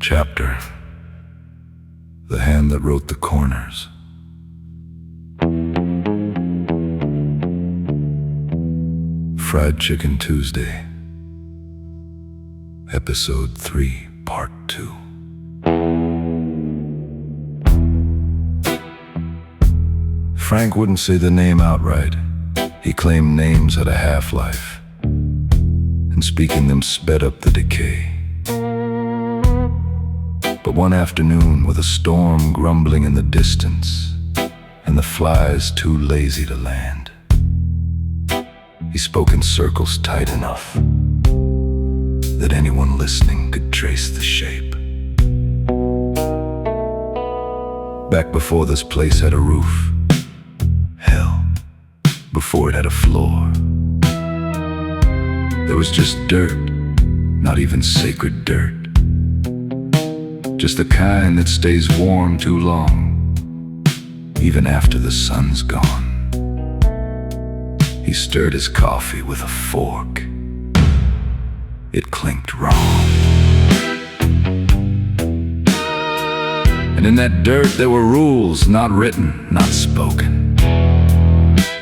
Chapter: The Hand That Wrote the Corners. Fried Chicken Tuesday, Episode 3, Part 2. Frank wouldn't say the name outright. He claimed names had a half-life, and speaking them sped up the decay. But one afternoon, with a storm grumbling in the distance, and the flies too lazy to land, he spoke in circles tight enough that anyone listening could trace the shape. Back before this place had a roof, hell, before it had a floor, there was just dirt, not even sacred dirt. Just the kind that stays warm too long, even after the sun's gone. He stirred his coffee with a fork. It clinked wrong. And in that dirt there were rules, not written, not spoken.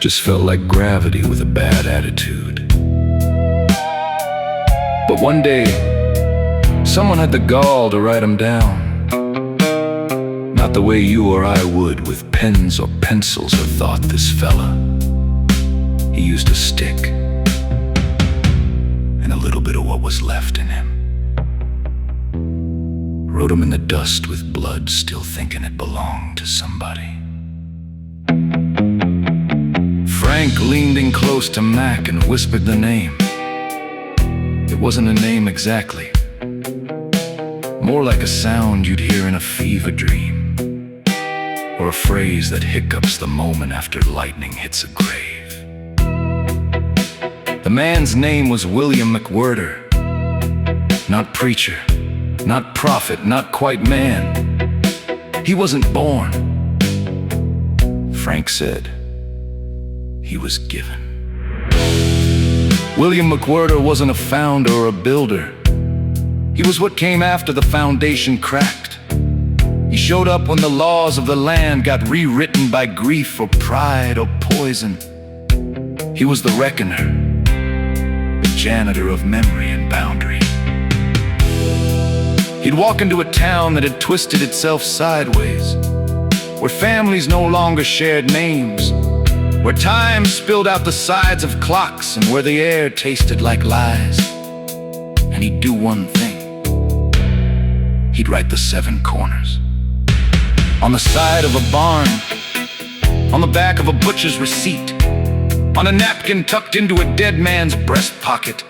Just felt like gravity with a bad attitude. But one day, someone had the gall to write them down. Not the way you or I would, with pens or pencils or thought. This fella, he used a stick and a little bit of what was left in him. Wrote them in the dust with blood, still thinking it belonged to somebody. Frank leaned in close to Mac and whispered the name. It wasn't a name exactly, more like a sound you'd hear in a fever dream, or a phrase that hiccups the moment after lightning hits a grave. The man's name was William McWhirter. Not preacher, not prophet, not quite man. He wasn't born. Frank said he was given. William McWhirter wasn't a founder or a builder. He was what came after the foundation cracked. He showed up when the laws of the land got rewritten by grief or pride or poison. He was the reckoner, the janitor of memory and boundary. He'd walk into a town that had twisted itself sideways, where families no longer shared names, where time spilled out the sides of clocks, and where the air tasted like lies. And he'd do one thing. He'd write the 7 corners. On the side of a barn, on the back of a butcher's receipt, on a napkin tucked into a dead man's breast pocket.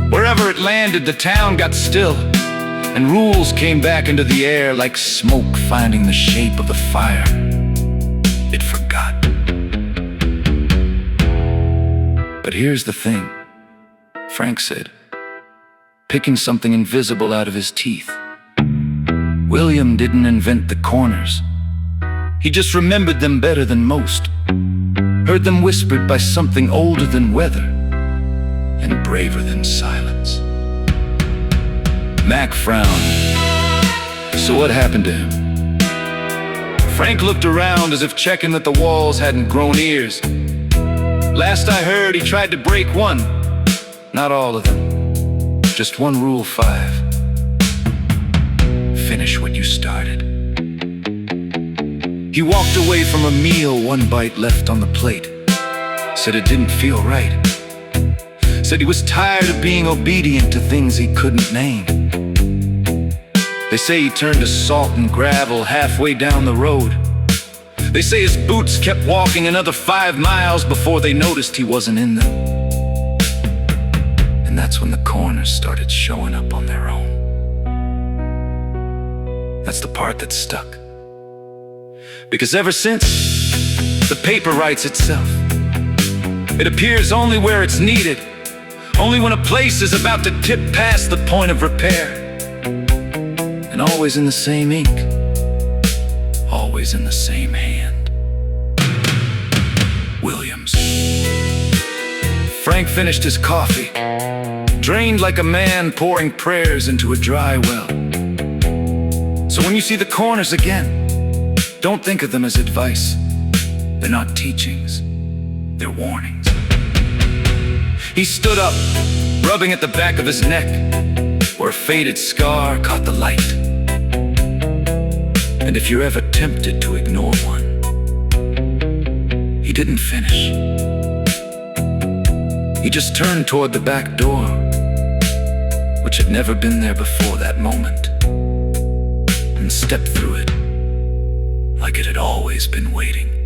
Wherever it landed, the town got still, and rules came back into the air like smoke finding the shape of the fire it forgot. But here's the thing, Frank said, picking something invisible out of his teeth. William didn't invent the corners. He just remembered them better than most. Heard them whispered by something older than weather and braver than silence. Mac frowned. So what happened to him? Frank looked around as if checking that the walls hadn't grown ears. Last I heard, he tried to break one. Not all of them. Just one rule 5. Finish what you started. He walked away from a meal, one bite left on the plate. Said it didn't feel right. Said he was tired of being obedient to things he couldn't name. They say he turned to salt and gravel halfway down the road. They say his boots kept walking another 5 miles before they noticed he wasn't in them. And that's when the corners started showing up on their own. That's the part that stuck. Because ever since, the paper writes itself. It appears only where it's needed, only when a place is about to tip past the point of repair. And always in the same ink, always in the same hand. Williams. Frank finished his coffee, drained like a man pouring prayers into a dry well. So when you see the corners again, don't think of them as advice. They're not teachings, they're warnings. He stood up, rubbing at the back of his neck, where a faded scar caught the light. And if you're ever tempted to ignore one, he didn't finish. He just turned toward the back door, which had never been there before that moment, and stepped through it like it had always been waiting.